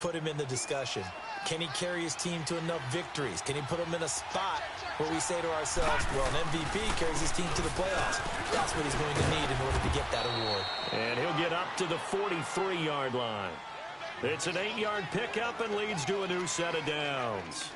put him in the discussion? Can he carry his team to enough victories? Can he put him in a spot where we say to ourselves, well, an MVP carries his team to the playoffs. That's what he's going to need in order to get that award. And he'll get up to the 43-yard line. It's an 8-yard pickup and leads to a new set of downs.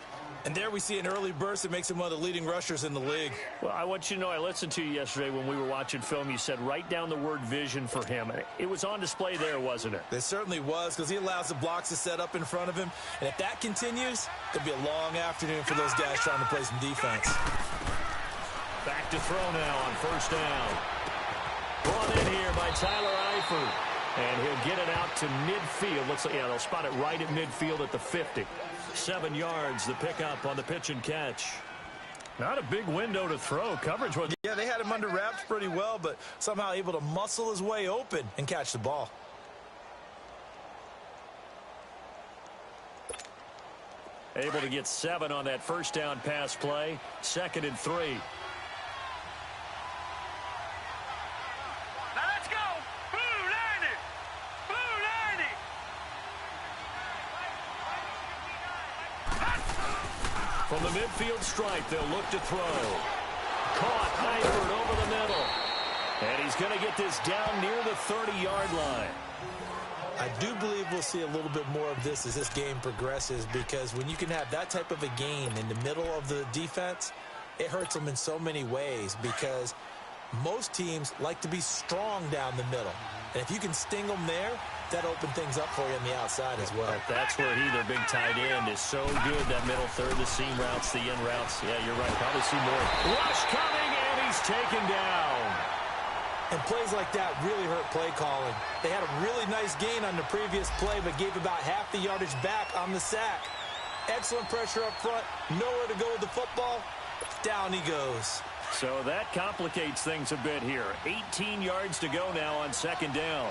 And there we see an early burst that makes him one of the leading rushers in the league. Well, I want you to know, I listened to you yesterday when we were watching film. You said write down the word vision for him. It was on display there, wasn't it? It certainly was, because he allows the blocks to set up in front of him. And if that continues, it'll be a long afternoon for those guys trying to play some defense. Back to throw now on first down. Brought in here by Tyler Eifert. And he'll get it out to midfield. Looks like, yeah, they'll spot it right at midfield at the 50. 7 yards, the pickup on the pitch and catch. Not a big window to throw. Coverage was... Yeah, they had him under wraps pretty well, but somehow able to muscle his way open and catch the ball. Able to get 7 on that first down pass play. 2nd and 3. From the midfield stripe, they'll look to throw. Caught, Eifert over the middle. And he's going to get this down near the 30-yard line. I do believe we'll see a little bit more of this as this game progresses, because when you can have that type of a gain in the middle of the defense, it hurts them in so many ways, because most teams like to be strong down the middle. And if you can sting them there, that open things up for you on the outside as well. That's where he, their big tight end, is so good, that middle third, the seam routes, the in routes. Yeah, you're right. Probably see more. Rush coming, and he's taken down. And plays like that really hurt play calling. They had a really nice gain on the previous play, but gave about half the yardage back on the sack. Excellent pressure up front. Nowhere to go with the football. Down he goes. So that complicates things a bit here. 18 yards to go now on 2nd down.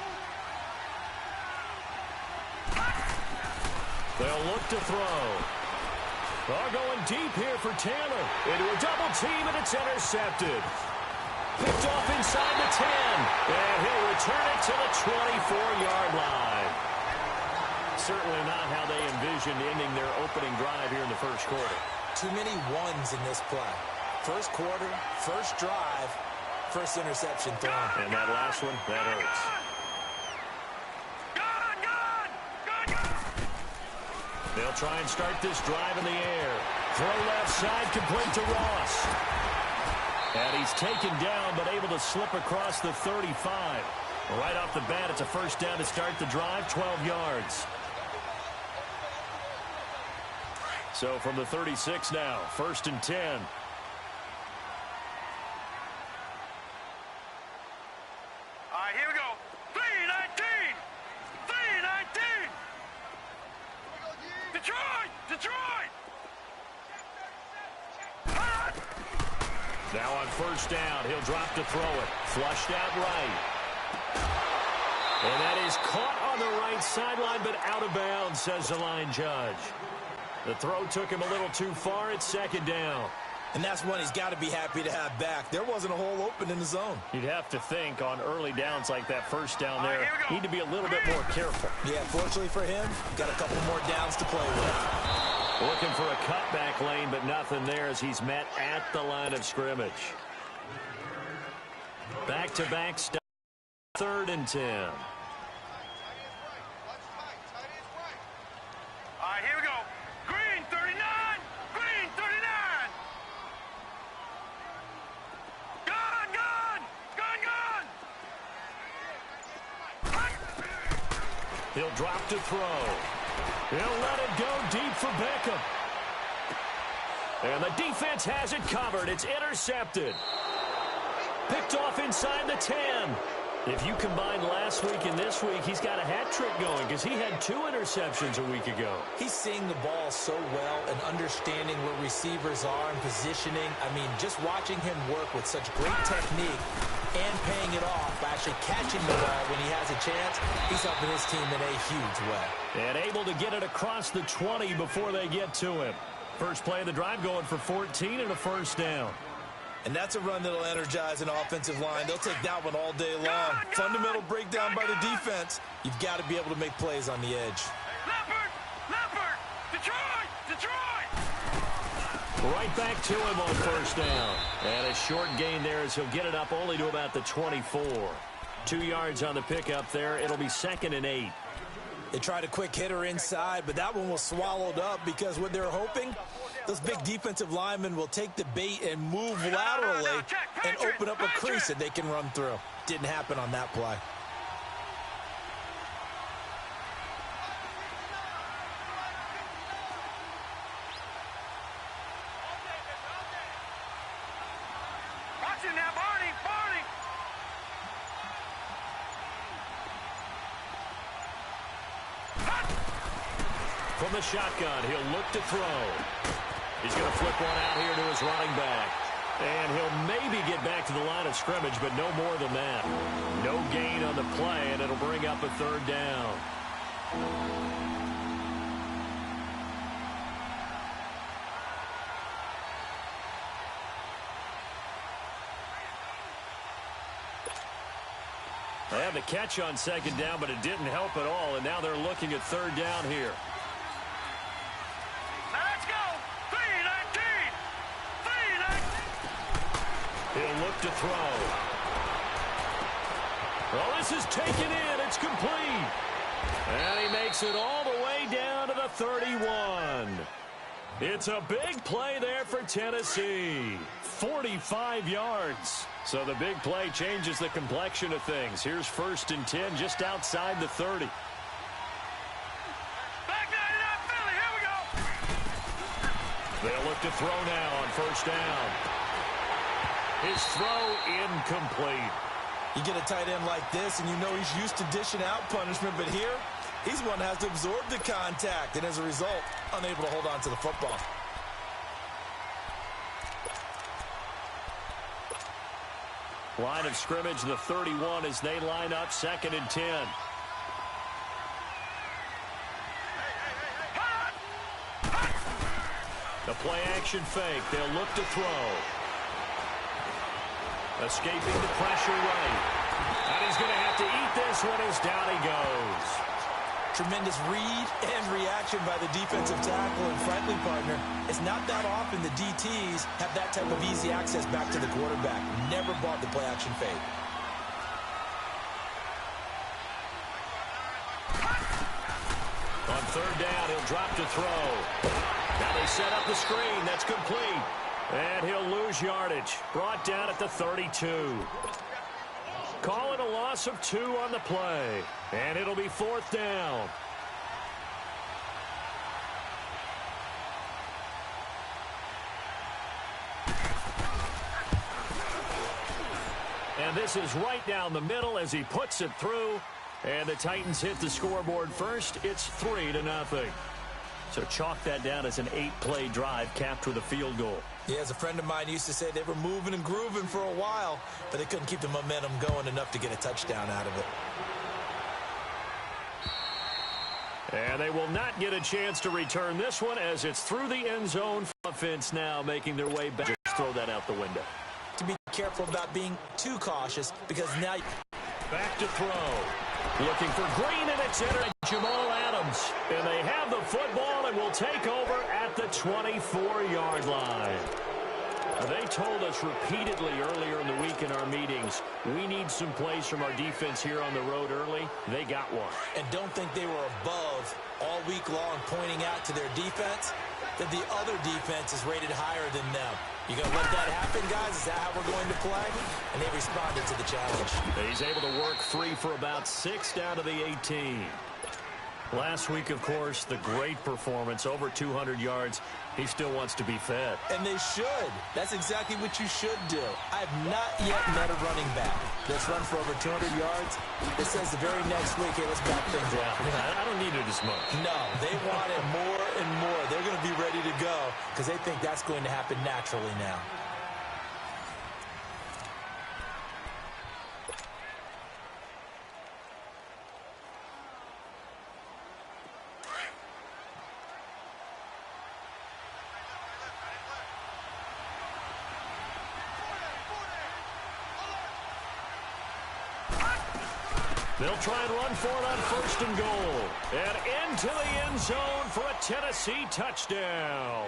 They'll look to throw. They're going deep here for Taylor. Into a double team, and it's intercepted. Picked off inside the 10. And he'll return it to the 24-yard line. Certainly not how they envisioned ending their opening drive here in the first quarter. Too many ones in this play. First quarter, first drive, first interception thrown. And that last one, that hurts. They'll try and start this drive in the air. Throw left side, complete to Ross. And he's taken down, but able to slip across the 35. Right off the bat, it's a first down to start the drive, 12 yards. So from the 36 now, 1st and 10. All right, here we go. 3-19! 3-19! Detroit! Detroit! Now on first down, he'll drop to throw it. Flushed out right. And that is caught on the right sideline, but out of bounds, says the line judge. The throw took him a little too far. It's 2nd down. And that's one he's got to be happy to have back. There wasn't a hole open in the zone. You'd have to think on early downs like that first down there, need to be a little bit more careful. Yeah, fortunately for him, got a couple more downs to play with. Looking for a cutback lane, but nothing there as he's met at the line of scrimmage. Back-to-back stop, 3rd and 10. All right, here we go. Green, 39! Green, 39! Gun, gun! Gun, gun! He'll drop to throw. He'll let it go deep for Beckham. And the defense has it covered. It's intercepted. Picked off inside the 10. If you combine last week and this week, he's got a hat trick going because he had 2 interceptions a week ago. He's seeing the ball so well and understanding where receivers are and positioning. I mean, just watching him work with such great technique and paying it off by actually catching the ball when he has a chance, he's helping his team in a huge way. And able to get it across the 20 before they get to him. First play of the drive going for 14 and a first down. And that's a run that'll energize an offensive line. They'll take that one all day long. Fundamental breakdown by the defense. You've got to be able to make plays on the edge. Leopard! Right back to him on first down. And a short gain there as he'll get it up only to about the 24. 2 yards on the pickup there. It'll be 2nd and 8. They tried a quick hitter inside, but that one was swallowed up because what they're hoping, those big defensive linemen will take the bait and move laterally and open up a crease that they can run through. Didn't happen on that play. From the shotgun, he'll look to throw. He's going to flip one out here to his running back. And he'll maybe get back to the line of scrimmage, but no more than that. No gain on the play, and it'll bring up a 3rd down. They had the catch on 2nd down, but it didn't help at all, and now they're looking at 3rd down here. Let's go! 3-19! 3-19! He'll look to throw. Well, this is taken in. It's complete. And he makes it all the way down to the 31. It's a big play there for Tennessee. 45 yards. So the big play changes the complexion of things. Here's 1st and 10 just outside the 30. Back 99 Philly, here we go! They'll look to throw now on 1st down. His throw incomplete. You get a tight end like this, and you know he's used to dishing out punishment, but here, he's one that has to absorb the contact, and as a result, unable to hold on to the football. Line of scrimmage, the 31, as they line up 2nd and 10. The play-action fake. They'll look to throw. Escaping the pressure right. And he's going to have to eat this one as down he goes. Tremendous read and reaction by the defensive tackle, and frankly, partner, it's not that often the DTs have that type of easy access back to the quarterback. Never bought the play-action fake. On 3rd down, he'll drop to throw. Now they set up the screen. That's complete. And he'll lose yardage. Brought down at the 32. Call it a loss of 2 on the play. And it'll be 4th down. And this is right down the middle as he puts it through. And the Titans hit the scoreboard first. It's 3-0. So chalk that down as an 8-play drive capped with a field goal. Yeah, as a friend of mine used to say, they were moving and grooving for a while, but they couldn't keep the momentum going enough to get a touchdown out of it. And they will not get a chance to return this one as it's through the end zone. Offense now making their way back. Just throw that out the window. To be careful about being too cautious, because now... Back to throw. Looking for Green, and it's entered Jamal Adams. And they have the football and will take over at the 24-yard line. They told us repeatedly earlier in the week in our meetings, we need some plays from our defense here on the road early. They got one. And don't think they were above all week long pointing out to their defense that the other defense is rated higher than them. You going to let that happen, guys? Is that how we're going to play? And they responded to the challenge. He's able to work free for about 6 down to the 18. Last week, of course, the great performance, over 200 yards. He still wants to be fed. And they should. That's exactly what you should do. I have not yet met a running back that's run for over 200 yards that says the very next week, hey, let's back things up. I don't need it as much. No, they want it more and more. They're going to be ready to go because they think that's going to happen naturally now. They'll try and run for it on 1st and goal. And into the end zone for a Tennessee touchdown.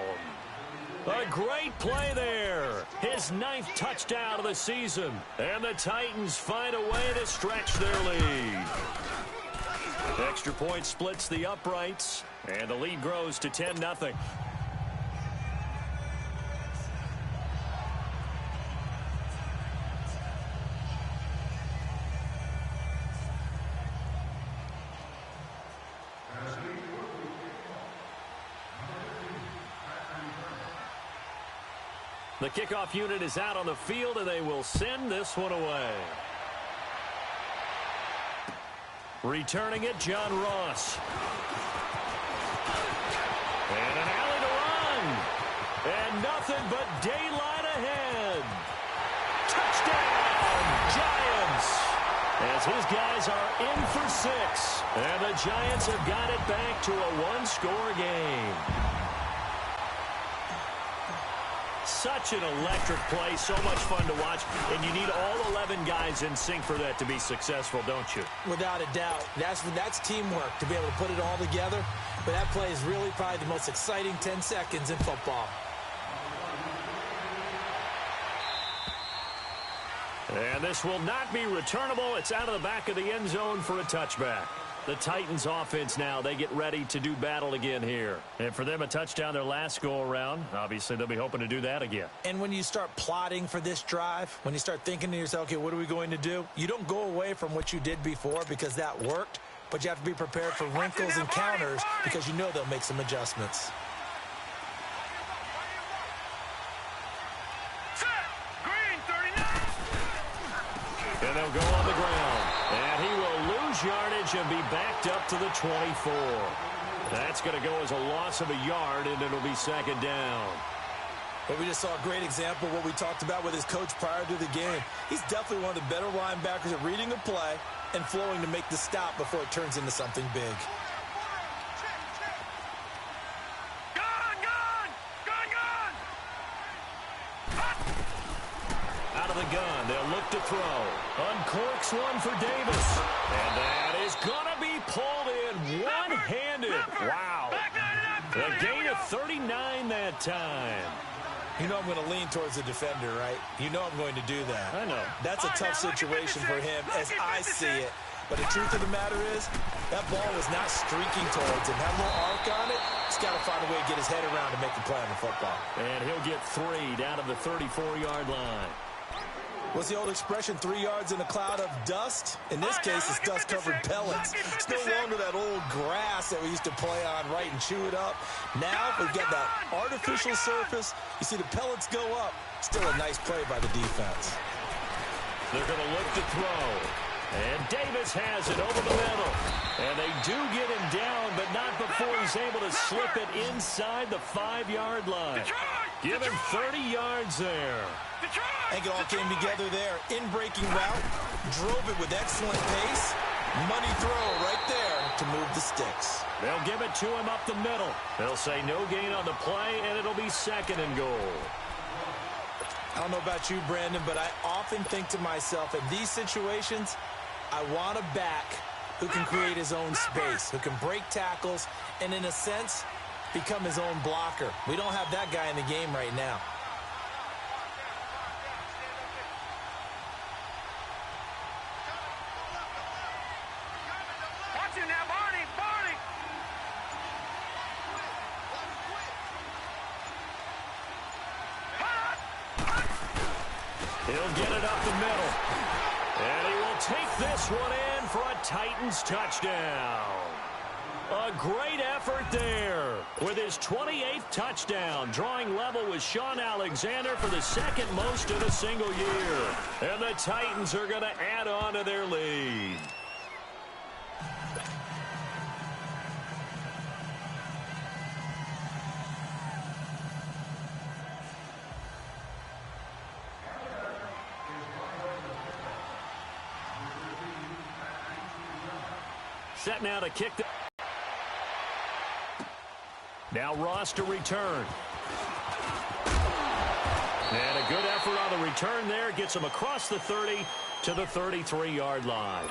A great play there. His 9th touchdown of the season. And the Titans find a way to stretch their lead. Extra point splits the uprights. And the lead grows to 10-0. The kickoff unit is out on the field, and they will send this one away. Returning it, John Ross. And an alley to run. And nothing but daylight ahead. Touchdown, Giants. As his guys are in for 6. And the Giants have got it back to a one-score game. Such an electric play, so much fun to watch, and you need all 11 guys in sync for that to be successful, don't you? Without a doubt. That's teamwork, to be able to put it all together. But that play is really probably the most exciting 10 seconds in football. And this will not be returnable. It's out of the back of the end zone for a touchback. The Titans offense now, they get ready to do battle again here. And for them, a touchdown their last go-around. Obviously, they'll be hoping to do that again. And when you start plotting for this drive, when you start thinking to yourself, okay, what are we going to do? You don't go away from what you did before because that worked, but you have to be prepared for wrinkles and counters because you know they'll make some adjustments. Green 39. And they'll go on the ground. And he will lose yardage and be backed up to the 24. That's going to go as a loss of a yard, and it'll be 2nd down. But we just saw a great example of what we talked about with his coach prior to the game. He's definitely one of the better linebackers at reading the play and flowing to make the stop before it turns into something big. Out of the gun, they'll look to throw. Uncorks one for Davis. And that is going to be pulled in one-handed. Wow. A gain of 39 that time. You know I'm going to lean towards the defender, right? You know I'm going to do that. I know. That's a tough situation for him as I see it. But the truth of the matter is, that ball was not streaking towards him. That little arc on it, he's got to find a way to get his head around to make the play on the football. And he'll get 3 down to the 34-yard line. What's the old expression, 3 yards in a cloud of dust? In this case, it's dust-covered pellets. It's no longer that old grass that we used to play on, right, and chew it up. Now we've got that artificial surface. You see the pellets go up. Still a nice play by the defense. They're going to look to throw. And Davis has it over the middle. And they do get him down, but not before he's able to slip it inside the 5-yard line. Give him 30 yards there. I think it all came together there. In-breaking route, drove it with excellent pace. Money throw right there to move the sticks. They'll give it to him up the middle. They'll say no gain on the play, and it'll be 2nd and goal. I don't know about you, Brandon, but I often think to myself, in these situations, I want a back who can create his own space, who can break tackles, and in a sense, become his own blocker. We don't have that guy in the game right now. Watch him now, Barney, Barney. He'll get it up the middle. And he will take this one in for a Titans touchdown. A great effort there with his 28th touchdown, drawing level with Sean Alexander for the 2nd most in a single year. And the Titans are going to add on to their lead. Set now to kick the... Now Ross to return. And a good effort on the return there. Gets him across the 30 to the 33-yard line.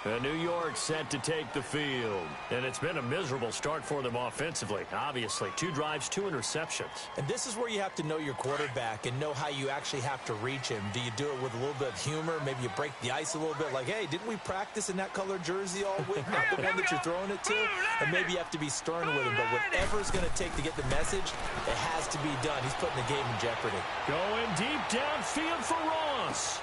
New York set to take the field. And it's been a miserable start for them offensively. Obviously, 2 drives, 2 interceptions. And this is where you have to know your quarterback and know how you actually have to reach him. Do you do it with a little bit of humor? Maybe you break the ice a little bit like, hey, didn't we practice in that color jersey all week? Not the one that you're throwing it to? And maybe you have to be stern with him. But whatever it's going to take to get the message, it has to be done. He's putting the game in jeopardy. Going deep downfield for Ross.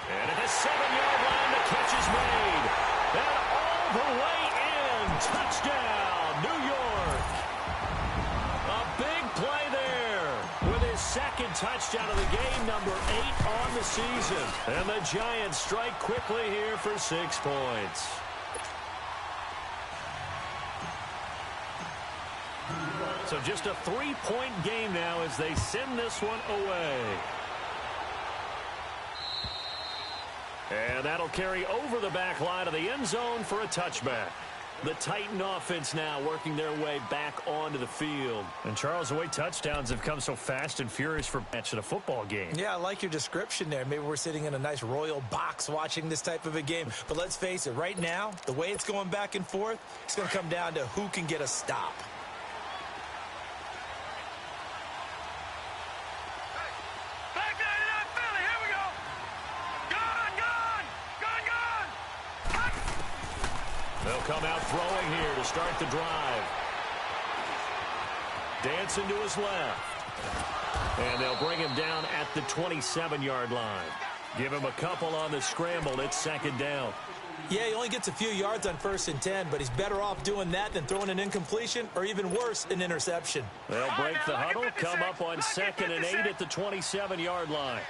And at the 7-yard line, the catch is made. And all the way in. Touchdown, New York. A big play there with his second touchdown of the game, number 8 on the season. And the Giants strike quickly here for 6 points. So just a 3-point game now as they send this one away. And that'll carry over the back line of the end zone for a touchback. The Titan offense now working their way back onto the field. And, Charles, the way touchdowns have come so fast and furious for match in a football game. Yeah, I like your description there. Maybe we're sitting in a nice royal box watching this type of a game. But let's face it, right now, the way it's going back and forth, it's going to come down to who can get a stop. They'll come out throwing here to start the drive. Dancing to his left. And they'll bring him down at the 27-yard line. Give him a couple on the scramble. It's 2nd down. Yeah, he only gets a few yards on 1st and 10, but he's better off doing that than throwing an incompletion or even worse, an interception. They'll break the huddle, come up on 2nd and 8 at the 27-yard line.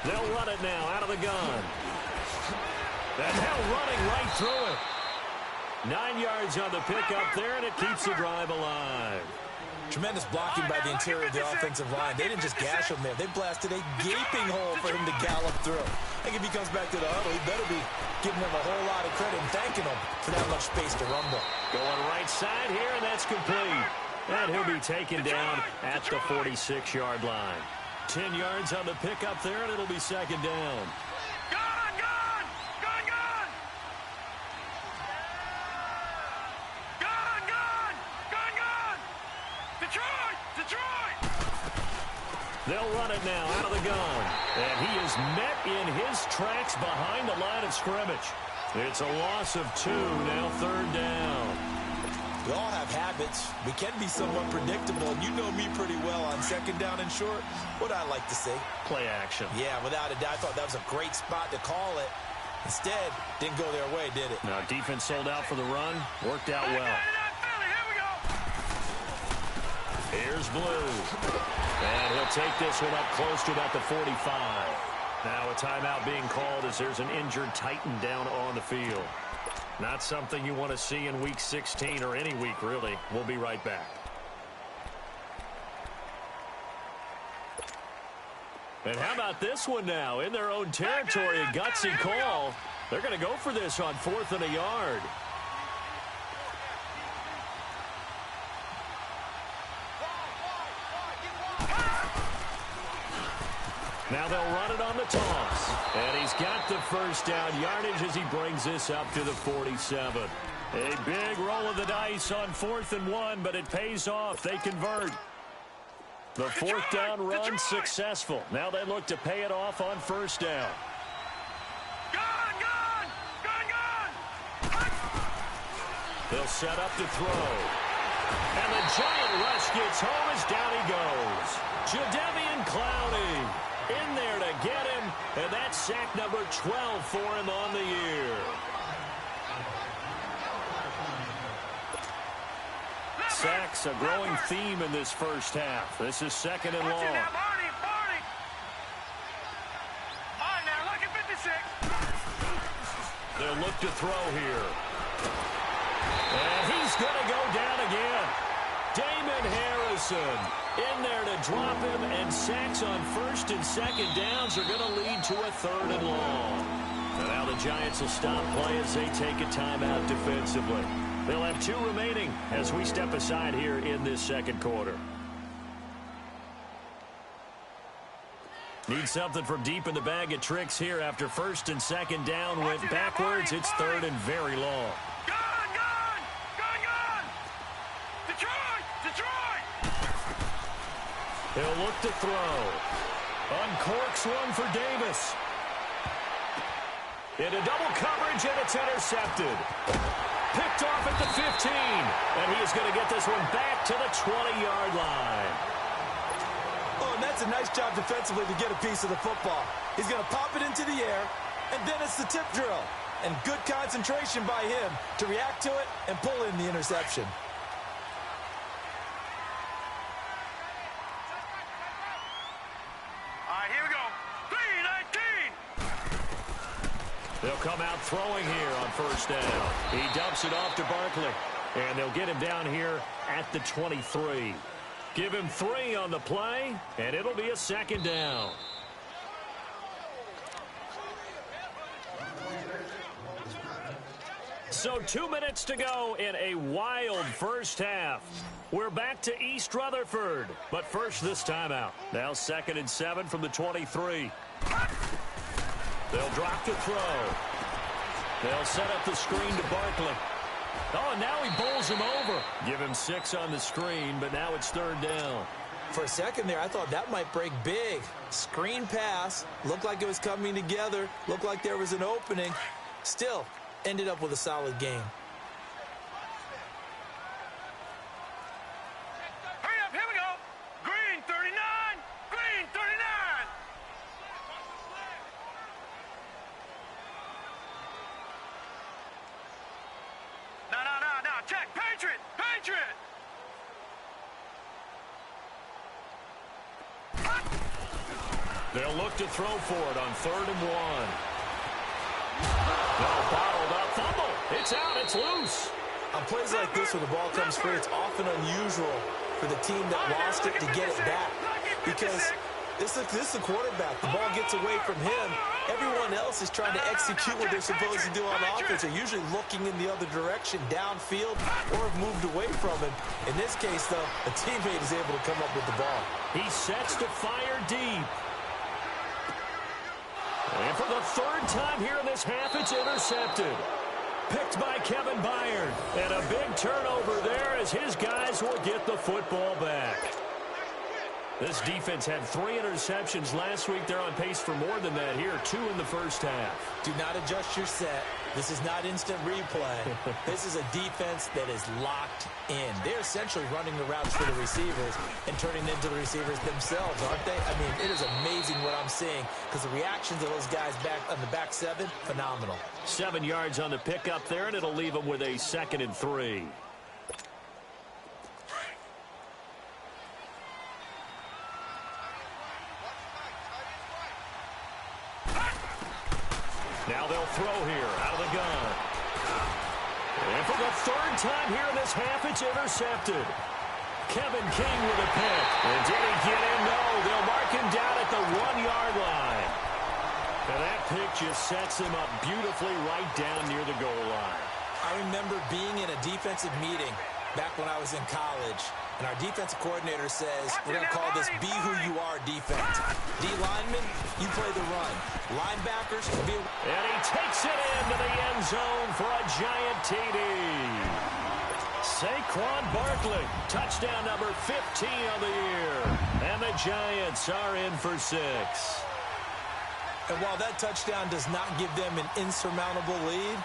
They'll run it now out of the gun. And now running right through it. 9 yards on the pickup there, and it keeps the drive alive. Tremendous blocking by the interior of the offensive line. They didn't just gash him there. They blasted a gaping hole for him to gallop through. I think if he comes back to the huddle, he better be giving them a whole lot of credit and thanking them for that much space to rumble. Going right side here, and that's complete. And he'll be taken down at the 46-yard line. 10 yards on the pickup there, and it'll be 2nd down. They'll run it now out of the gun. And he is met in his tracks behind the line of scrimmage. It's a loss of 2, now 3rd down. We all have habits. We can be somewhat predictable, and you know me pretty well on 2nd down and short. What I like to say? Play action. Yeah, without a doubt. I thought that was a great spot to call it. Instead, didn't go their way, did it? Now, defense sold out for the run. Worked out well. Here's Blue. And he'll take this one up close to about the 45. Now a timeout being called as there's an injured Titan down on the field. Not something you want to see in Week 16 or any week, really. We'll be right back. And how about this one now? In their own territory, a gutsy call. They're going to go for this on 4th and a yard. Now they'll run it on the toss. And he's got the 1st down yardage as he brings this up to the 47. A big roll of the dice on 4th and 1, but it pays off. They convert. The 4th down run successful. Now they look to pay it off on 1st down. They'll set up to throw. And the giant rush gets home as down he goes. Jadeveon Clowney in there to get him, and that's sack number 12 for him on the year. Sacks a growing theme in this first half. This is 2nd and long. They'll look to throw here. And he's going to go down again. Damon Harrison in there to drop him, and sacks on 1st and 2nd downs are going to lead to a 3rd and long. And now the Giants will stop play as they take a timeout defensively. They'll have 2 remaining as we step aside here in this 2nd quarter. Need something from deep in the bag of tricks here after first and second down went backwards. It's third and very long. Gun! Gun! Gun! Gun! Detroit! Detroit! He'll look to throw. Uncorks one for Davis. Into double coverage, and it's intercepted. Picked off at the 15. And he is going to get this one back to the 20-yard line. Oh, and that's a nice job defensively to get a piece of the football. He's going to pop it into the air, and then it's the tip drill. And good concentration by him to react to it and pull in the interception. All right, here we go. 3-19. They'll come out throwing here on first down. He dumps it off to Barkley. And they'll get him down here at the 23. Give him 3 on the play, and it'll be a second down. So 2 minutes to go in a wild first half. We're back to East Rutherford, but first this timeout. Now 2nd and 7 from the 23. They'll drop to throw. They'll set up the screen to Barkley. Oh, and now he bowls him over. Give him 6 on the screen, but now it's third down. For a second there, I thought that might break big. Screen pass. Looked like it was coming together. Looked like there was an opening. Still, ended up with a solid game. Hurry up, here we go. Green 39. Green 39. No. Check. Patriot. Patriot. They'll look to throw for it on 3rd and 1. No, bottled up. Fumble. It's out. It's loose. On plays like this where the ball comes free, it's often unusual for the team that lost it to get it back. Because this is the quarterback. The ball gets away from him. Everyone else is trying to execute what they're supposed to do on offense. They're usually looking in the other direction, downfield, or have moved away from him. In this case, though, a teammate is able to come up with the ball. He sets to fire deep. And for the 3rd time here in this half, it's intercepted. Picked by Kevin Byard. And a big turnover there as his guys will get the football back. This defense had 3 interceptions last week. They're on pace for more than that here. 2 in the first half. Do not adjust your set. This is not instant replay. This is a defense that is locked in. They're essentially running the routes for the receivers and turning into the receivers themselves, aren't they? I mean, it is amazing what I'm seeing because the reactions of those guys back on the back 7, phenomenal. 7 yards on the pickup there, and it'll leave them with a 2nd and 3. Now they'll throw here out of the gun. And for the 3rd time here in this half, it's intercepted. Kevin King with a pick. And did he get in? No. They'll mark him down at the 1-yard line. And that pick just sets him up beautifully right down near the goal line. I remember being in a defensive meeting back when I was in college, and our defensive coordinator says, we're going to call this be who you are defense. D linemen, you play the run. Linebackers, be... And he takes it into the end zone for a giant TD. Saquon Barkley, touchdown number 15 on the year. And the Giants are in for 6. And while that touchdown does not give them an insurmountable lead,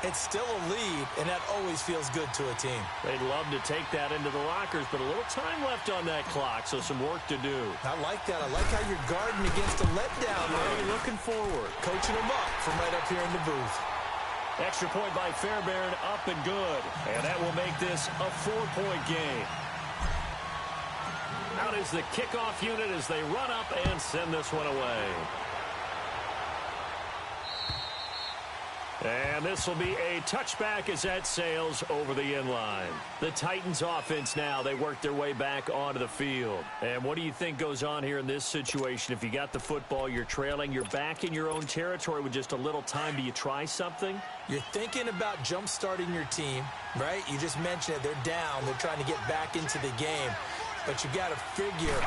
it's still a lead, and that always feels good to a team. They'd love to take that into the lockers, but a little time left on that clock, so some work to do. I like that. I like how you're guarding against a letdown. You're looking forward. Coaching them up from right up here in the booth. Extra point by Fairbairn, up and good. And that will make this a 4-point game. Out is the kickoff unit as they run up and send this one away. And this will be a touchback as that sails over the end line. The Titans offense now, they work their way back onto the field. And what do you think goes on here in this situation? If you got the football, you're trailing, you're back in your own territory with just a little time. Do you try something? You're thinking about jump-starting your team, right? You just mentioned it. They're down. They're trying to get back into the game. But you got to figure,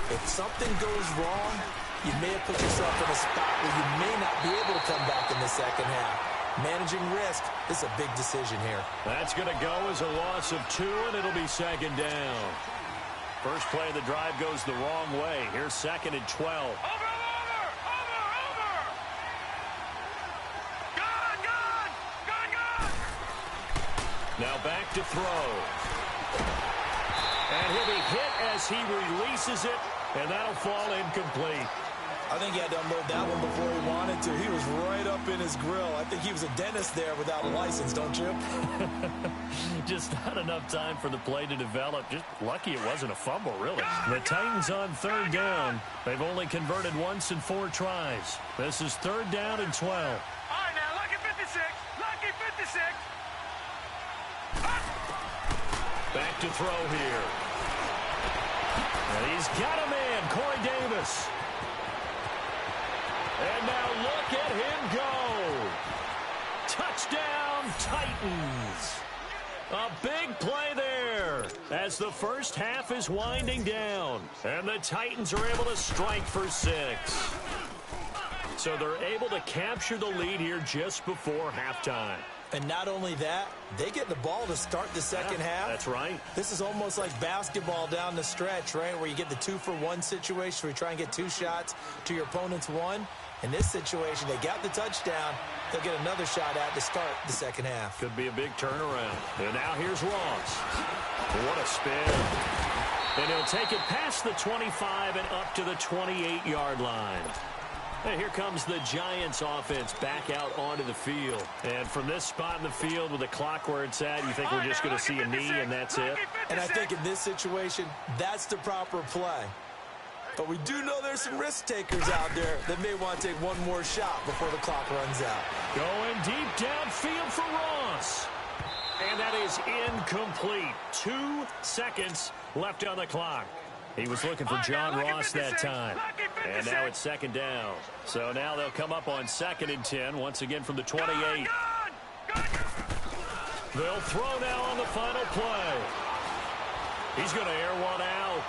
if something goes wrong, you may have put yourself in a spot where you may not be able to come back in the second half. Managing risk is a big decision here. That's going to go as a loss of 2, and it'll be second down. First play of the drive goes the wrong way. Here's second and 12. Over! Gone! Now back to throw. And he'll be hit as he releases it, and that'll fall incomplete. I think he had to unload that one before he wanted to. He was right up in his grill. I think he was a dentist there without a license, don't you? Just not enough time for the play to develop. Just lucky it wasn't a fumble, really. The Titans on third down. They've only converted once in 4 tries. This is third down and 12. All right, now, lucky 56. Lucky 56. Back to throw here. And he's got a man, Corey Davis. And now look at him go. Touchdown, Titans. A big play there as the first half is winding down. And the Titans are able to strike for 6. So they're able to capture the lead here just before halftime. And not only that, they get the ball to start the second half. That's right. This is almost like basketball down the stretch, right, where you get the 2-for-1 situation where you try and get 2 shots to your opponent's 1. In this situation, they got the touchdown. They'll get another shot at to start the second half. Could be a big turnaround. And now here's Ross. What a spin. And he'll take it past the 25 and up to the 28-yard line. And here comes the Giants offense back out onto the field. And from this spot in the field with the clock where it's at, you think we're just going to see a knee and that's it? And I think in this situation, that's the proper play. But we do know there's some risk takers out there that may want to take one more shot before the clock runs out. Going deep downfield for Ross. And that is incomplete. 2 seconds left on the clock. He was looking for John Ross that time. And now it's second down. So now they'll come up on second and 10, once again from the 28. They'll throw now on the final play. He's going to air one out.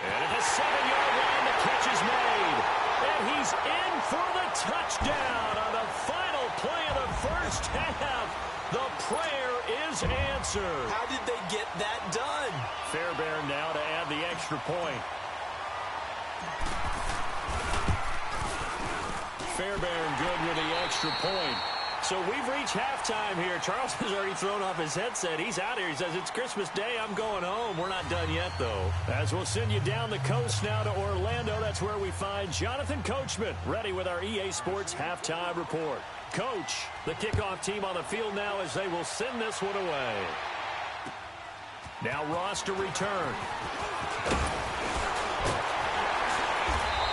And at the 7-yard line, the catch is made. And he's in for the touchdown on the final play of the first half. The prayer is answered. How did they get that done? Fairbairn now to add the extra point. Fairbairn good with the extra point. So we've reached halftime here. Charles has already thrown off his headset. He's out here. He says, it's Christmas Day. I'm going home. We're not done yet, though. As we'll send you down the coast now to Orlando, that's where we find Jonathan Coachman, ready with our EA Sports halftime report. Coach, the kickoff team on the field now as they will send this one away. Now Ross to return.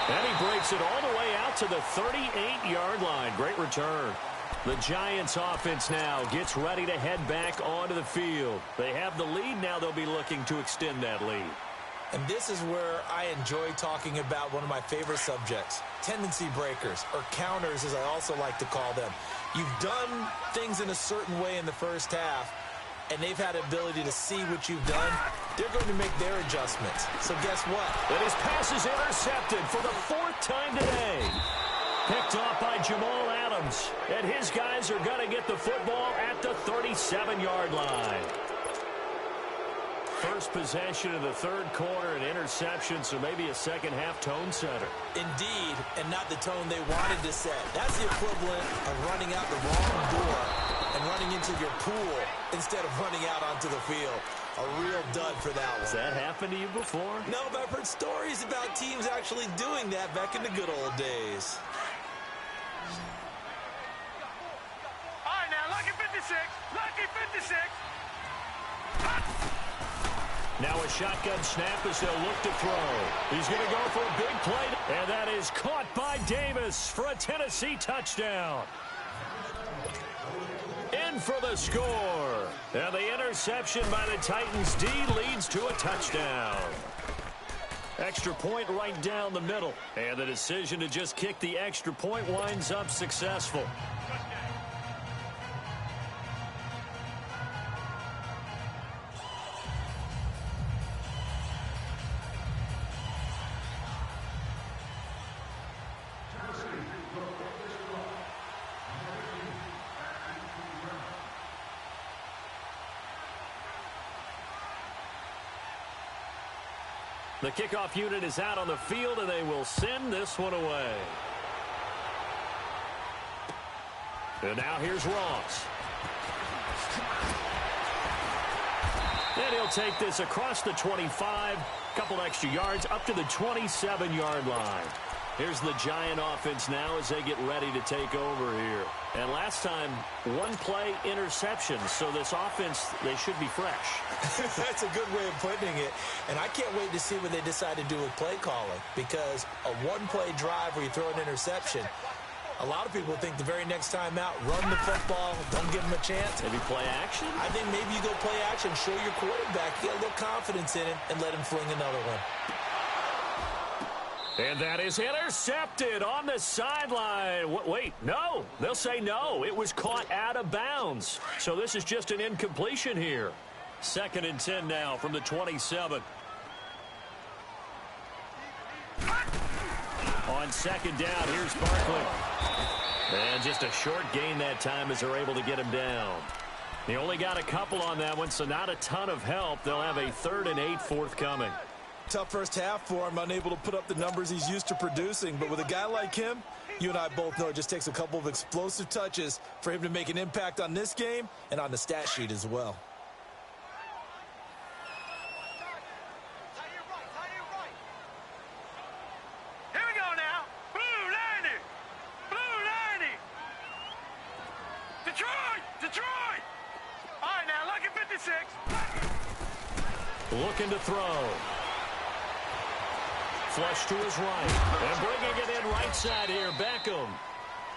And he breaks it all the way out to the 38-yard line. Great return. The Giants offense now gets ready to head back onto the field. They have the lead. Now they'll be looking to extend that lead. And this is where I enjoy talking about one of my favorite subjects, tendency breakers, or counters as I also like to call them. You've done things in a certain way in the first half, and they've had the ability to see what you've done. They're going to make their adjustments. So guess what? And his pass is intercepted for the 4th time today. Picked off by Jamal Adams. And his guys are going to get the football at the 37-yard line. First possession of the third quarter, an interception, so maybe a second-half tone setter. Indeed, and not the tone they wanted to set. That's the equivalent of running out the wrong door and running into your pool instead of running out onto the field. A real dud for that one. Has that happened to you before? No, but I've heard stories about teams actually doing that back in the good old days. All right, now, lucky 56. Lucky 56. Now a shotgun snap as they'll look to throw. He's going to go for a big play. And that is caught by Davis for a Tennessee touchdown. In for the score. And the interception by the Titans D leads to a touchdown. Extra point right down the middle. And the decision to just kick the extra point winds up successful. The kickoff unit is out on the field, and they will send this one away. And now here's Ross. And he'll take this across the 25, couple extra yards, up to the 27-yard line. Here's the Giant offense now as they get ready to take over here. And last time, one play interception. So this offense, they should be fresh. That's a good way of putting it. And I can't wait to see what they decide to do with play calling. Because a one-play drive where you throw an interception, a lot of people think the very next time out, run the football, don't give them a chance. Maybe play action? I think maybe you go play action, show your quarterback, get a little confidence in him, and let him fling another one. And that is intercepted on the sideline. Wait, no. They'll say no. It was caught out of bounds. So this is just an incompletion here. 2nd and 10 now from the 27. On 2nd down, here's Barkley. And just a short gain that time as they're able to get him down. They only got a couple on that one, so not a ton of help. They'll have a 3rd and 8 forthcoming. Tough first half for him, unable to put up the numbers he's used to producing. But with a guy like him, you and I both know it just takes a couple of explosive touches for him to make an impact on this game and on the stat sheet as well. Here we go now. Blue 90. Blue 90. Detroit. Detroit. All right, now, lucky 56. Looking to throw. Flush to his right. And bringing it in right side here, Beckham.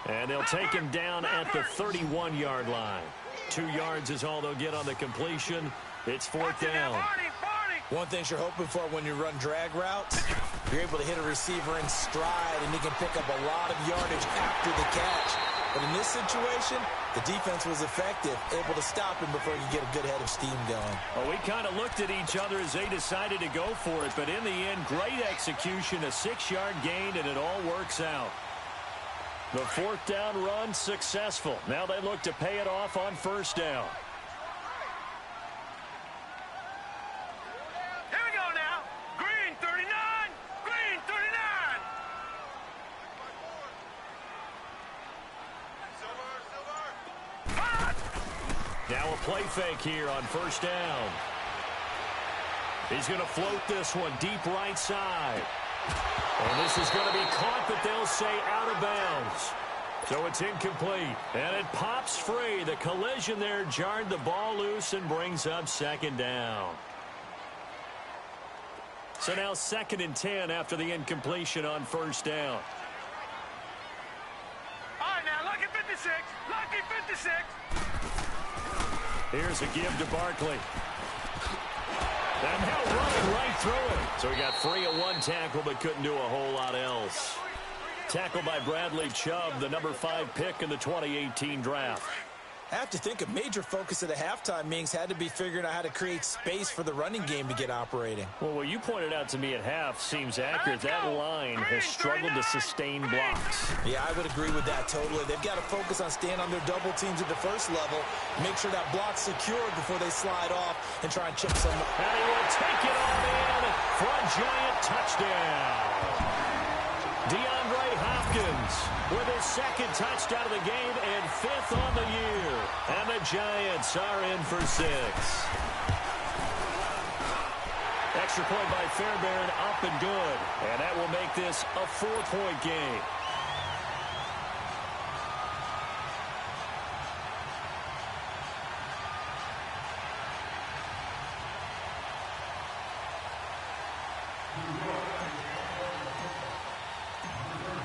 And they'll take him down at the 31-yard line. 2 yards is all they'll get on the completion. It's 4th down. One thing you're hoping for when you run drag routes, you're able to hit a receiver in stride, and he can pick up a lot of yardage after the catch. But in this situation, the defense was effective, able to stop him before he could get a good head of steam going. Well, we kind of looked at each other as they decided to go for it, but in the end, great execution, a 6-yard gain, and it all works out. The 4th down run successful. Now they look to pay it off on 1st down. Here we go now. Green 39. Green 39. Now a play fake here on 1st down. He's going to float this one deep right side. And this is going to be caught, but they'll say out of bounds. So it's incomplete. And it pops free. The collision there jarred the ball loose and brings up 2nd down. So now 2nd and 10 after the incompletion on 1st down. All right, now, lucky 56. Lucky 56. Here's a give to Barkley. And now running right through it. So he got free of one tackle but couldn't do a whole lot else. Tackled by Bradley Chubb, the number 5 pick in the 2018 draft. I have to think a major focus at the halftime meetings had to be figuring out how to create space for the running game to get operating. Well, what you pointed out to me at half seems accurate. That line has struggled to sustain blocks. Yeah, I would agree with that totally. They've got to focus on staying on their double teams at the first level, make sure that block's secured before they slide off and try and chip some. And he will take it on in for a Giant touchdown. DeAndre Hopkins with his 2nd touchdown of the game and 5th on the year. And the Giants are in for 6. Extra point by Fairbairn, up and good. And that will make this a 4-point game.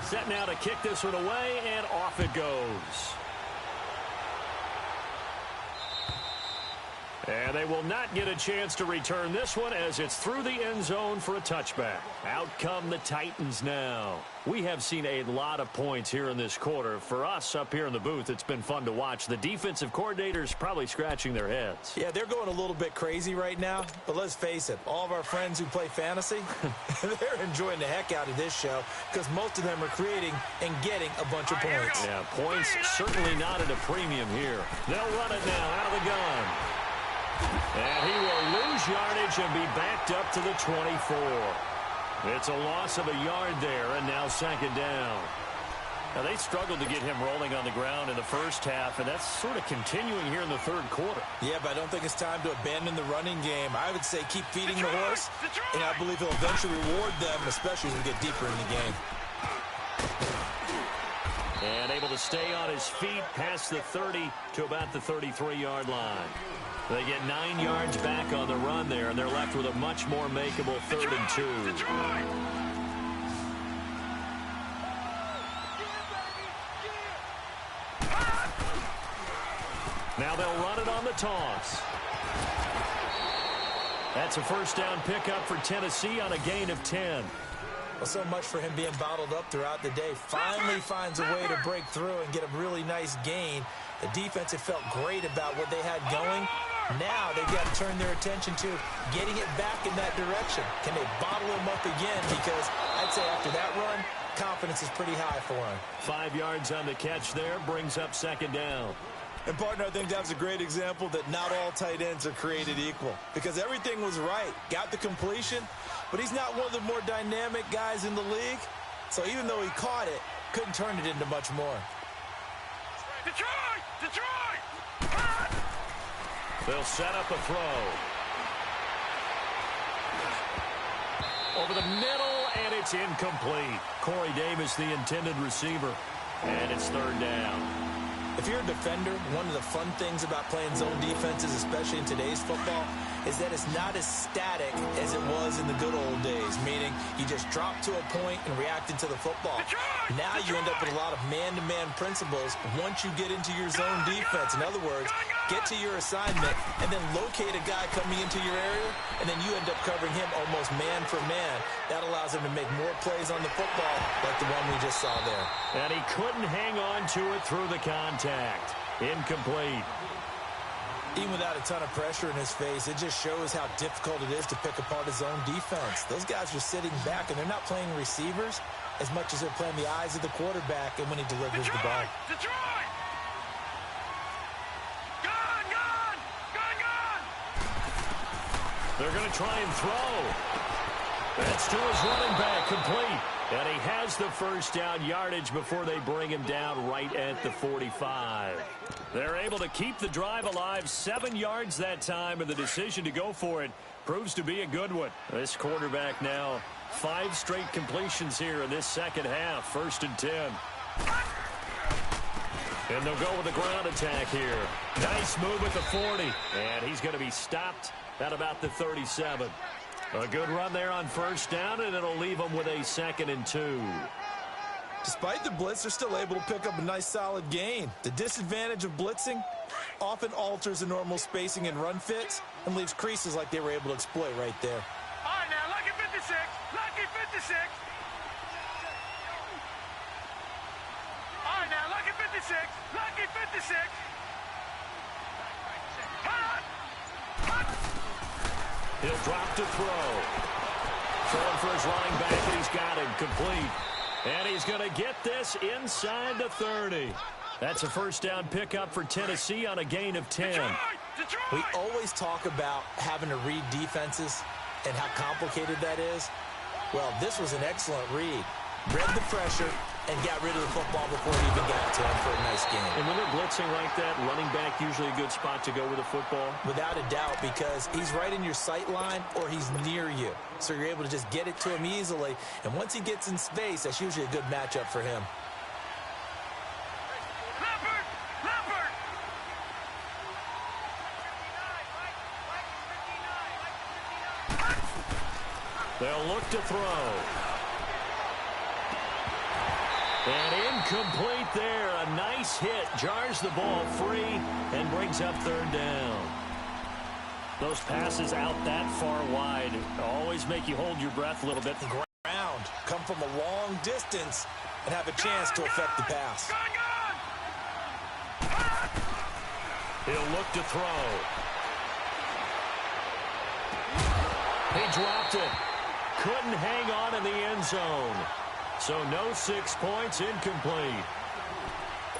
Set now to kick this one away, and off it goes. And they will not get a chance to return this one as it's through the end zone for a touchback. Out come the Titans now. We have seen a lot of points here in this quarter. For us up here in the booth, it's been fun to watch. The defensive coordinators probably scratching their heads. Yeah, they're going a little bit crazy right now. But let's face it, all of our friends who play fantasy, they're enjoying the heck out of this show because most of them are creating and getting a bunch of points. Yeah, points certainly not at a premium here. They'll run it now out of the gun. And he will lose yardage and be backed up to the 24. It's a loss of a yard there, and now second down. Now, they struggled to get him rolling on the ground in the first half, and that's sort of continuing here in the third quarter. Yeah, but I don't think it's time to abandon the running game. I would say keep feeding the horse, and I believe he'll eventually reward them, especially as we get deeper in the game. And able to stay on his feet past the 30 to about the 33-yard line. They get 9 yards back on the run there, and they're left with a much more makeable 3rd and 2. Now they'll run it on the toss. That's a first down pickup for Tennessee on a gain of 10. Well, so much for him being bottled up throughout the day. Finally finds a way to break through and get a really nice gain. The defense had felt great about what they had going. Now they've got to turn their attention to getting it back in that direction. Can they bottle him up again? Because I'd say after that run, confidence is pretty high for him. 5 yards on the catch there, brings up second down. And, partner, I think that was a great example that not all tight ends are created equal. Because everything was right. Got the completion, but he's not one of the more dynamic guys in the league. So even though he caught it, couldn't turn it into much more. Detroit! Detroit! They'll set up a throw. Over the middle, and it's incomplete. Corey Davis, the intended receiver. And it's 3rd down. If you're a defender, one of the fun things about playing zone defenses, especially in today's football, is that it's not as static as it was in the good old days, meaning you just drop to a point and reacted to the football. Now you end up with a lot of man-to-man principles once you get into your zone defense. In other words, get to your assignment and then locate a guy coming into your area, and then you end up covering him almost man for man. That allows him to make more plays on the football like the one we just saw there. And he couldn't hang on to it through the contact. Incomplete. Even without a ton of pressure in his face, it just shows how difficult it is to pick apart his own defense. Those guys are sitting back, and they're not playing receivers as much as they're playing the eyes of the quarterback and when he delivers the ball. Detroit! Gone! Gone! Gone! Gone! They're going to try and throw. That's to his running back, complete. And he has the first down yardage before they bring him down right at the 45. They're able to keep the drive alive, 7 yards that time, and the decision to go for it proves to be a good one. This quarterback now, 5 straight completions here in this second half, 1st and 10. And they'll go with a ground attack here. Nice move at the 40, and he's going to be stopped at about the 37. A good run there on first down, and it'll leave them with a 2nd and 2. Despite the blitz, they're still able to pick up a nice solid gain. The disadvantage of blitzing often alters the normal spacing and run fits and leaves creases like they were able to exploit right there. All right, now, lucky 56. Lucky 56. All right, now, lucky 56. Lucky 56. Hot! Hot! He'll drop to throw. Throwing for his running back, and he's got him complete. And he's going to get this inside the 30. That's a first down pickup for Tennessee on a gain of 10. Detroit! We always talk about having to read defenses and how complicated that is. Well, this was an excellent read. Read the pressure and got rid of the football before it even got to him for a nice game. And when they're blitzing like that, running back usually a good spot to go with the football? Without a doubt, because he's right in your sight line or he's near you. So you're able to just get it to him easily. And once he gets in space, that's usually a good matchup for him. Leopard! Leopard! They'll look to throw. And incomplete there. A nice hit. Jars the ball free and brings up 3rd down. Those passes out that far wide always make you hold your breath a little bit. Ground, come from a long distance and have a chance to affect the pass. Gone! Gone! He'll look to throw. He dropped it. Couldn't hang on in the end zone. So no 6 points, incomplete.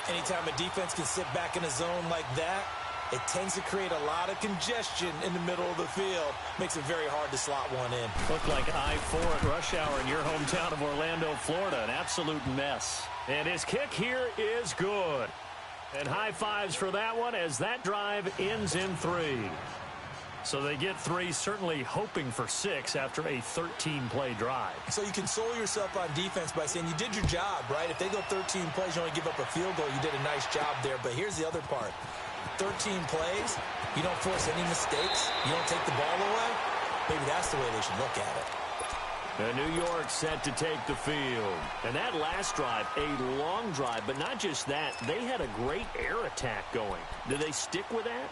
Anytime a defense can sit back in a zone like that, it tends to create a lot of congestion in the middle of the field. Makes it very hard to slot one in. Looked like I-4 at rush hour in your hometown of Orlando, Florida. An absolute mess. And his kick here is good. And high fives for that one as that drive ends in 3. So they get 3, certainly hoping for 6 after a 13-play drive. So you console yourself on defense by saying you did your job, right? If they go 13 plays, you only give up a field goal, you did a nice job there. But here's the other part. 13 plays, you don't force any mistakes, you don't take the ball away. Maybe that's the way they should look at it. And New York set to take the field. And that last drive, a long drive, but not just that. They had a great air attack going. Did they stick with that?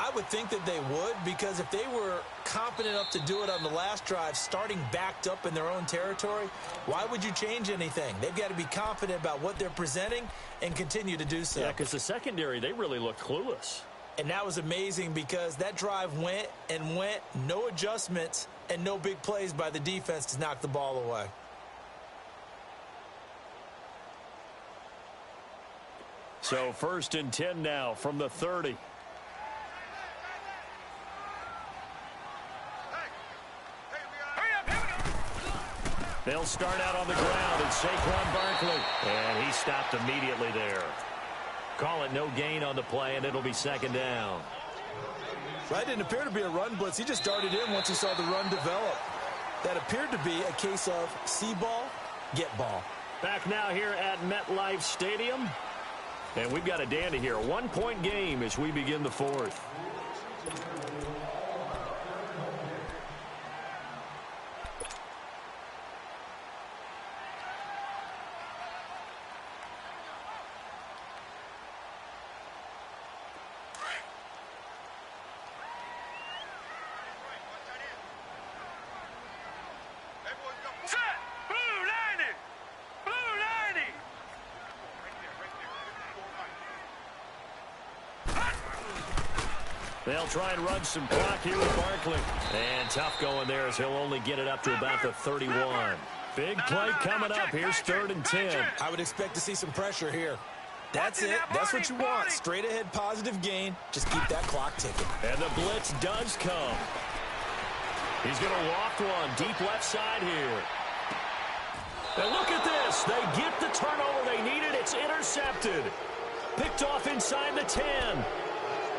I would think that they would, because if they were confident enough to do it on the last drive, starting backed up in their own territory, why would you change anything? They've got to be confident about what they're presenting and continue to do so. Yeah, because the secondary, they really looked clueless. And that was amazing because that drive went and went, no adjustments, and no big plays by the defense to knock the ball away. So 1st and 10 now from the 30. They'll start out on the ground, and Saquon Barkley. And he stopped immediately there. Call it no gain on the play, and it'll be 2nd down. That didn't appear to be a run blitz. He just darted in once he saw the run develop. That appeared to be a case of see ball, get ball. Back now here at MetLife Stadium. And we've got a dandy here. 1-point game as we begin the 4th. They'll try and run some clock here with Barkley. And tough going there as he'll only get it up to about the 31. Big play coming up. Here's 3rd and 10. I would expect to see some pressure here. That's it. That's what you want. Straight ahead positive gain. Just keep that clock ticking. And the blitz does come. He's going to loft one deep left side here. And look at this. They get the turnover they needed. It's intercepted. Picked off inside the 10.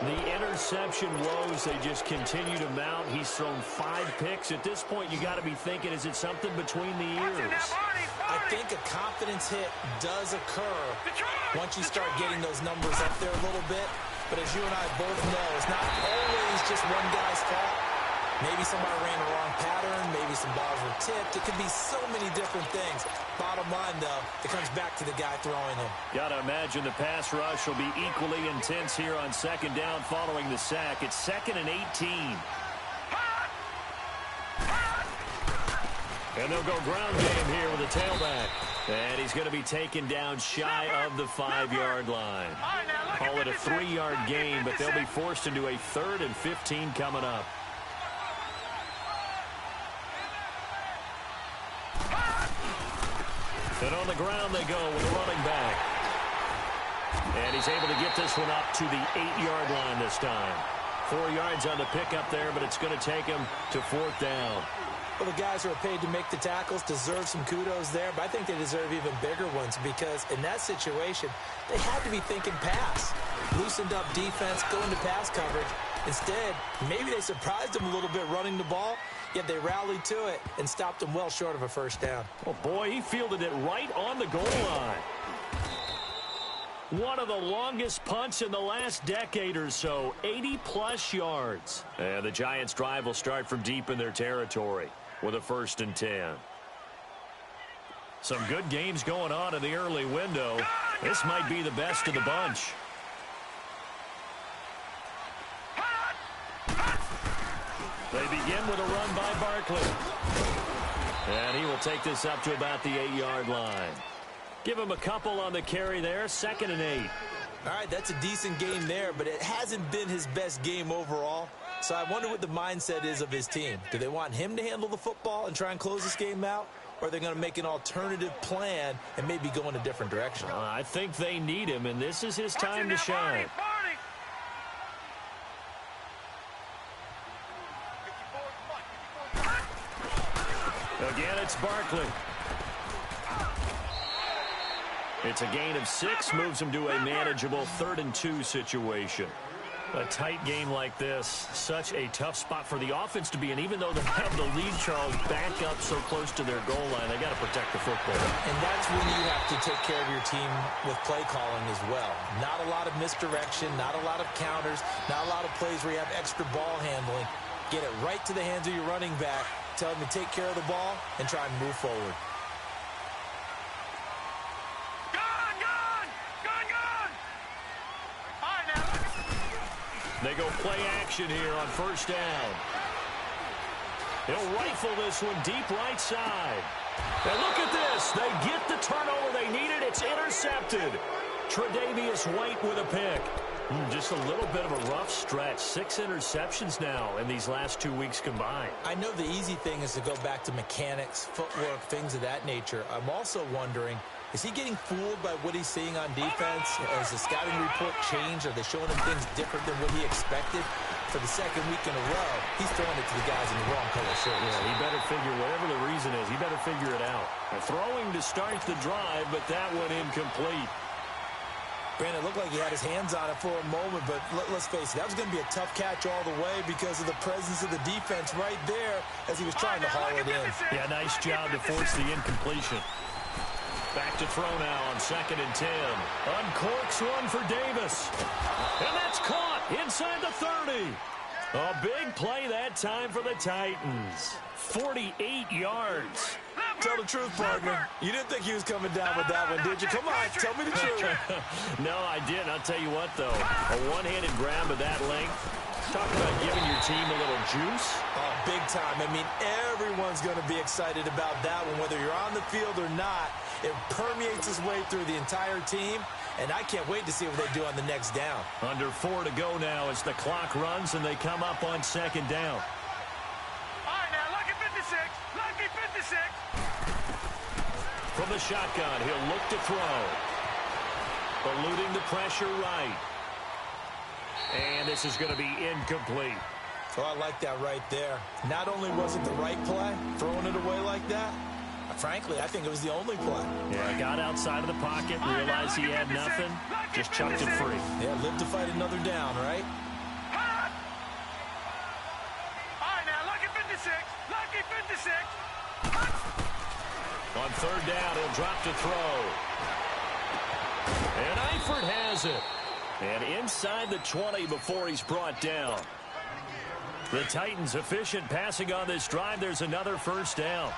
The interception woes, they just continue to mount. He's thrown 5 picks. At this point, you got to be thinking, is it something between the ears? I think a confidence hit does occur once you start getting those numbers up there a little bit. But as you and I both know, it's not always just one guy's fault. Maybe somebody ran the wrong pattern. Maybe some balls were tipped. It could be so many different things. Bottom line, though, it comes back to the guy throwing them. Got to imagine the pass rush will be equally intense here on 2nd down following the sack. It's 2nd and 18. And they'll go ground game here with a tailback. And he's going to be taken down shy of the 5-yard line. Call it a 3-yard gain, but they'll be forced into a 3rd and 15 coming up. And on the ground they go with a running back. And he's able to get this one up to the 8-yard line this time. 4 yards on the pickup there, but it's going to take him to 4th down. Well, the guys who are paid to make the tackles deserve some kudos there, but I think they deserve even bigger ones because in that situation, they had to be thinking pass. Loosened up defense, going to pass coverage. Instead, maybe they surprised him a little bit running the ball, yet they rallied to it and stopped him well short of a 1st down. Oh, boy, he fielded it right on the goal line. One of the longest punts in the last decade or so, 80-plus yards. And the Giants' drive will start from deep in their territory with a 1st and 10. Some good games going on in the early window. This might be the best of the bunch. They begin with a run by Barkley. And he will take this up to about the 8-yard line. Give him a couple on the carry there. 2nd and 8. All right, that's a decent game there, but it hasn't been his best game overall. So I wonder what the mindset is of his team. Do they want him to handle the football and try and close this game out? Or are they going to make an alternative plan and maybe go in a different direction? I think they need him, and this is his time to shine. Again, it's Barkley. It's a gain of 6, moves him to a manageable 3rd-and-2 situation. A tight game like this, such a tough spot for the offense to be in. Even though they have the lead, Charles, back up so close to their goal line, they got to protect the football. And that's when you have to take care of your team with play calling as well. Not a lot of misdirection, not a lot of counters, not a lot of plays where you have extra ball handling. Get it right to the hands of your running back, tell him to take care of the ball, and try and move forward. They go play action here on 1st down. He'll rifle this one deep right side. And look at this. They get the turnover they needed. It's intercepted. Tre'Davious White with a pick. Just a little bit of a rough stretch. 6 interceptions now in these last 2 weeks combined. I know the easy thing is to go back to mechanics, footwork, things of that nature. I'm also wondering, is he getting fooled by what he's seeing on defense? Has the scouting report changed? Are they showing him things different than what he expected? For the 2nd week in a row, he's throwing it to the guys in the wrong color shirts. Yeah, he better figure, whatever the reason is, he better figure it out. Throwing to start the drive, but that one incomplete. Brandon, it looked like he had his hands on it for a moment, but let's face it, that was going to be a tough catch all the way because of the presence of the defense right there as he was trying to haul it in. Yeah, nice job to force the incompletion. Back to throw now on 2nd and 10. Uncorks one for Davis. And that's caught inside the 30. A big play that time for the Titans. 48 yards. Tell the truth, partner. You didn't think he was coming down with that one, did you? Come on, tell me the truth. No, I didn't. I'll tell you what, though. A one-handed grab of that length. Talk about giving your team a little juice. Oh, big time. I mean, everyone's going to be excited about that one, whether you're on the field or not. It permeates its way through the entire team, and I can't wait to see what they do on the next down. Under 4 to go now as the clock runs, and they come up on 2nd down. All right, now, lucky 56. Lucky 56. From the shotgun, he'll look to throw. Eluding the pressure right. And this is going to be incomplete. Oh, I like that right there. Not only was it the right play, throwing it away like that, frankly, I think it was the only play. Yeah, got outside of the pocket, realized he had nothing, just chucked it free. Yeah, live to fight another down, right? All right, now, lucky 56. Lucky 56. On 3rd down, he'll drop to throw. And Eifert has it. And inside the 20 before he's brought down. The Titans efficient passing on this drive. There's another 1st down.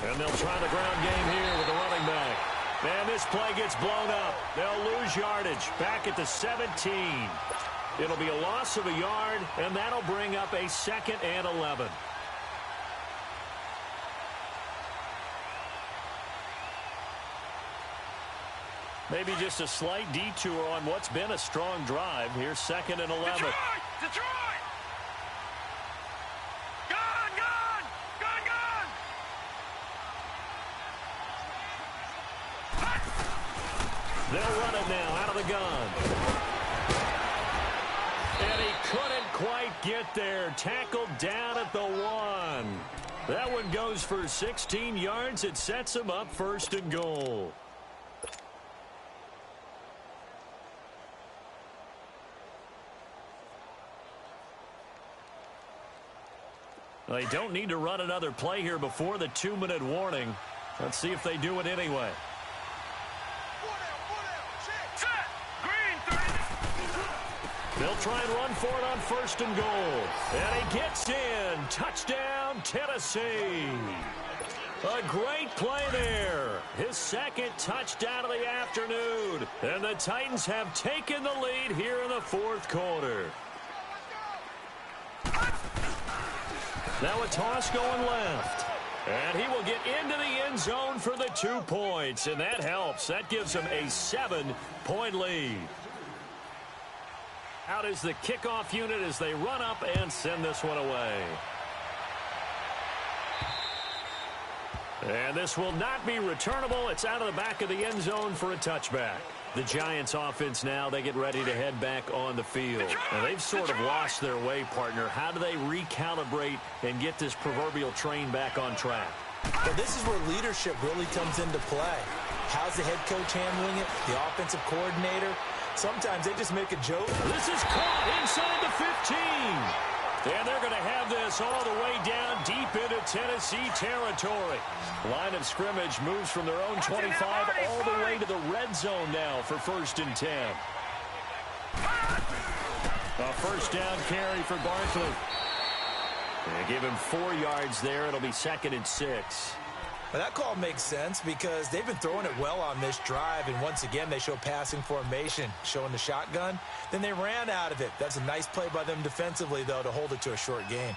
And they'll try the ground game here with the running back. And this play gets blown up. They'll lose yardage back at the 17. It'll be a loss of a yard, and that'll bring up a 2nd and 11. Maybe just a slight detour on what's been a strong drive. Here's 2nd and 11. Detroit! Detroit! Gun! Gun! Gun! Gun! They'll run it now out of the gun. And he couldn't quite get there. Tackled down at the 1. That one goes for 16 yards. It sets him up 1st and goal. They don't need to run another play here before the 2-minute warning. Let's see if they do it anyway. Set! Green 30. They'll try and run for it on 1st and goal. And he gets in. Touchdown, Tennessee. A great play there. His 2nd touchdown of the afternoon. And the Titans have taken the lead here in the 4th quarter. Now a toss going left. And he will get into the end zone for the 2 points. And that helps. That gives him a 7-point lead. Out is the kickoff unit as they run up and send this one away. And this will not be returnable. It's out of the back of the end zone for a touchback. The Giants offense now, they get ready to head back on the field. Now, they've sort of lost their way, partner. How do they recalibrate and get this proverbial train back on track? Well, this is where leadership really comes into play. How's the head coach handling it? The offensive coordinator? Sometimes they just make a joke. This is caught inside the 15. And they're going to have this all the way down deep into Tennessee territory. Line of scrimmage moves from their own 25 all the way to the red zone now for 1st and 10. A first down carry for Barkley. They give him 4 yards there. It'll be 2nd and 6. Well, that call makes sense because they've been throwing it well on this drive, and once again they show passing formation, showing the shotgun. Then they ran out of it. That's a nice play by them defensively, though, to hold it to a short gain.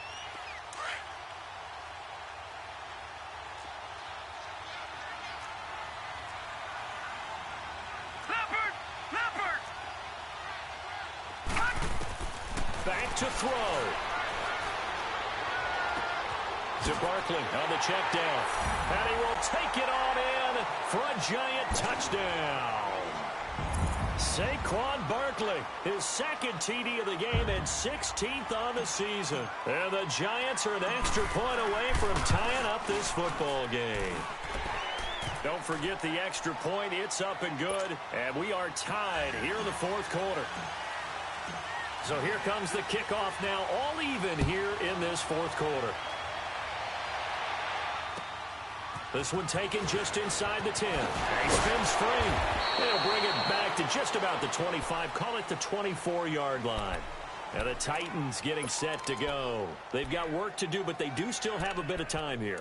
Back to throw. To Barkley on the check down. And he will take it on in for a Giant touchdown. Saquon Barkley, his 2nd TD of the game and 16th on the season. And the Giants are an extra point away from tying up this football game. Don't forget the extra point. It's up and good. And we are tied here in the 4th quarter. So here comes the kickoff now, all even here in this 4th quarter. This one taken just inside the 10. He spins free. They'll bring it back to just about the 25. Call it the 24-yard line. And the Titans getting set to go. They've got work to do, but they do still have a bit of time here.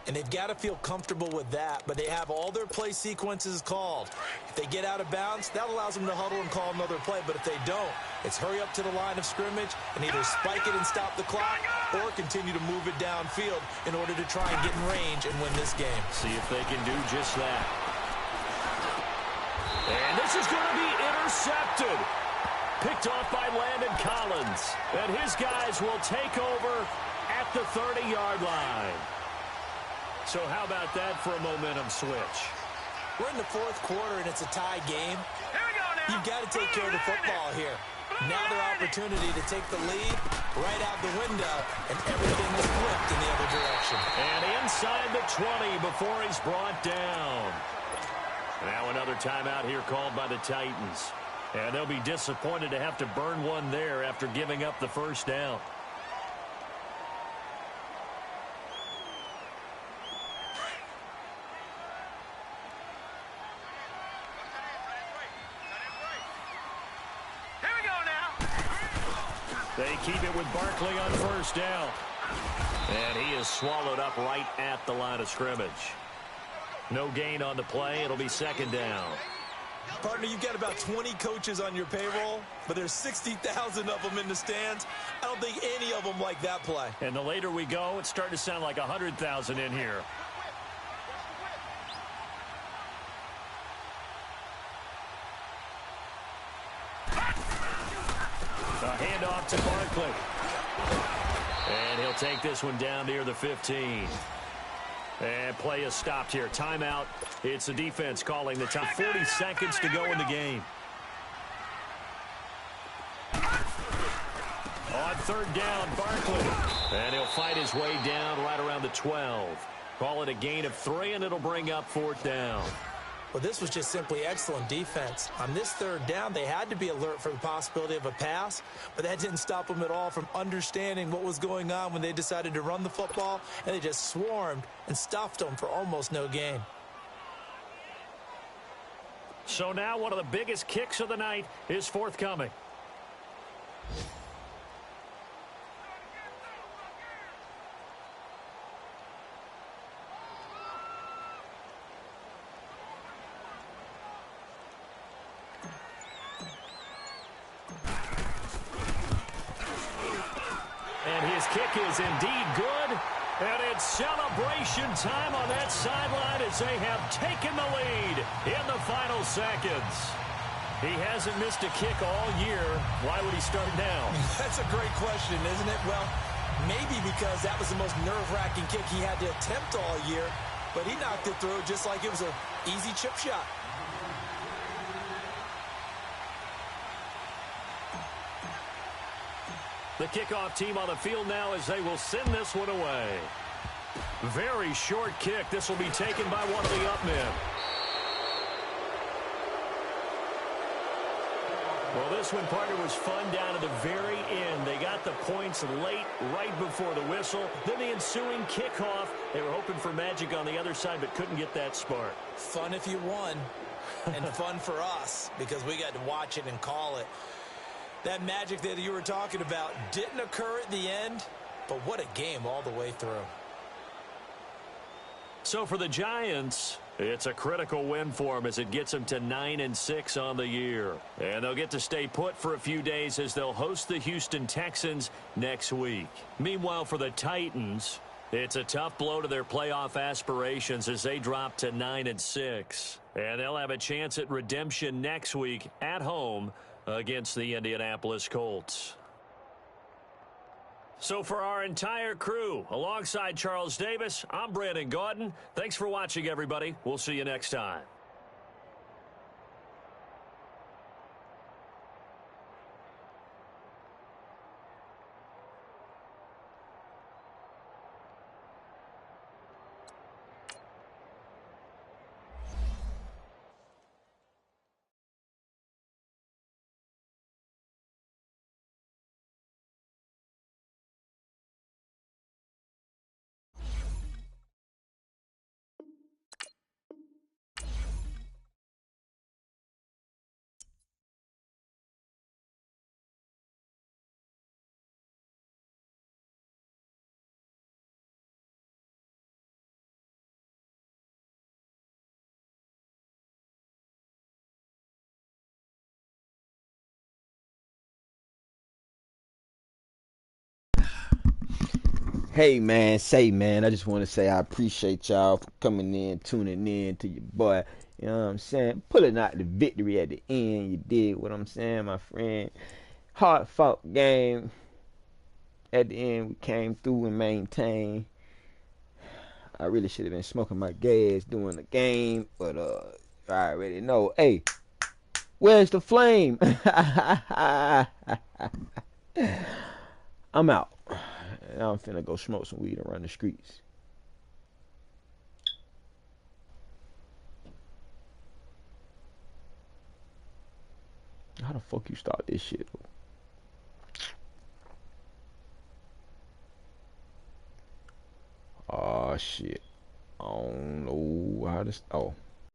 And they've got to feel comfortable with that, but they have all their play sequences called. If they get out of bounds, that allows them to huddle and call another play. But if they don't, it's hurry up to the line of scrimmage and either spike it and stop the clock or continue to move it downfield in order to try and get in range and win this game. See if they can do just that. And this is going to be intercepted. Picked off by Landon Collins. And his guys will take over at the 30-yard line. So how about that for a momentum switch? We're in the 4th quarter, and it's a tie game. Here we go now. You've got to take care of the football here. Now their opportunity to take the lead right out the window, and everything is flipped in the other direction. And inside the 20 before he's brought down. Now another timeout here called by the Titans. And they'll be disappointed to have to burn one there after giving up the first down. They keep it with Barkley on first down. And he is swallowed up right at the line of scrimmage. No gain on the play. It'll be 2nd down. Partner, you've got about 20 coaches on your payroll, but there's 60,000 of them in the stands. I don't think any of them like that play. And the later we go, it's starting to sound like 100,000 in here. A handoff to Barkley. And he'll take this one down near the 15. And play is stopped here. Timeout. It's the defense calling the time. 40 seconds to go in the game. On 3rd down, Barkley. And he'll fight his way down right around the 12. Call it a gain of 3, and it'll bring up 4th down. Well, this was just simply excellent defense. On this 3rd down, they had to be alert for the possibility of a pass, but that didn't stop them at all from understanding what was going on when they decided to run the football, and they just swarmed and stuffed them for almost no gain. So now one of the biggest kicks of the night is forthcoming. Kick is indeed good, and it's celebration time on that sideline as they have taken the lead in the final seconds. He hasn't missed a kick all year. Why would he start now? That's a great question, isn't it? Well, maybe because that was the most nerve-wracking kick he had to attempt all year, but he knocked it through just like it was an easy chip shot. The kickoff team on the field now as they will send this one away. Very short kick. This will be taken by one of the up men. Well, this one, partner, was fun down to the very end. They got the points late, right before the whistle. Then the ensuing kickoff. They were hoping for magic on the other side, but couldn't get that spark. Fun if you won, and fun for us because we got to watch it and call it. That magic that you were talking about didn't occur at the end, but what a game all the way through. So for the Giants, it's a critical win for them as it gets them to 9-6 on the year. And they'll get to stay put for a few days as they'll host the Houston Texans next week. Meanwhile, for the Titans, it's a tough blow to their playoff aspirations as they drop to 9-6. And they'll have a chance at redemption next week at home against the Indianapolis Colts. So for our entire crew, alongside Charles Davis, I'm Brandon Gaudin. Thanks for watching, everybody. We'll see you next time. Hey man, I just want to say I appreciate y'all for coming in, tuning in to your boy. You know what I'm saying? Pulling out the victory at the end. You did what I'm saying, my friend. Hard fought game. At the end, we came through and maintained. I really should have been smoking my gas during the game, but I already know. Hey, where's the flame? I'm out. Now I'm finna go smoke some weed and run the streets. How the fuck you start this shit? Oh shit. I don't know how to. Oh.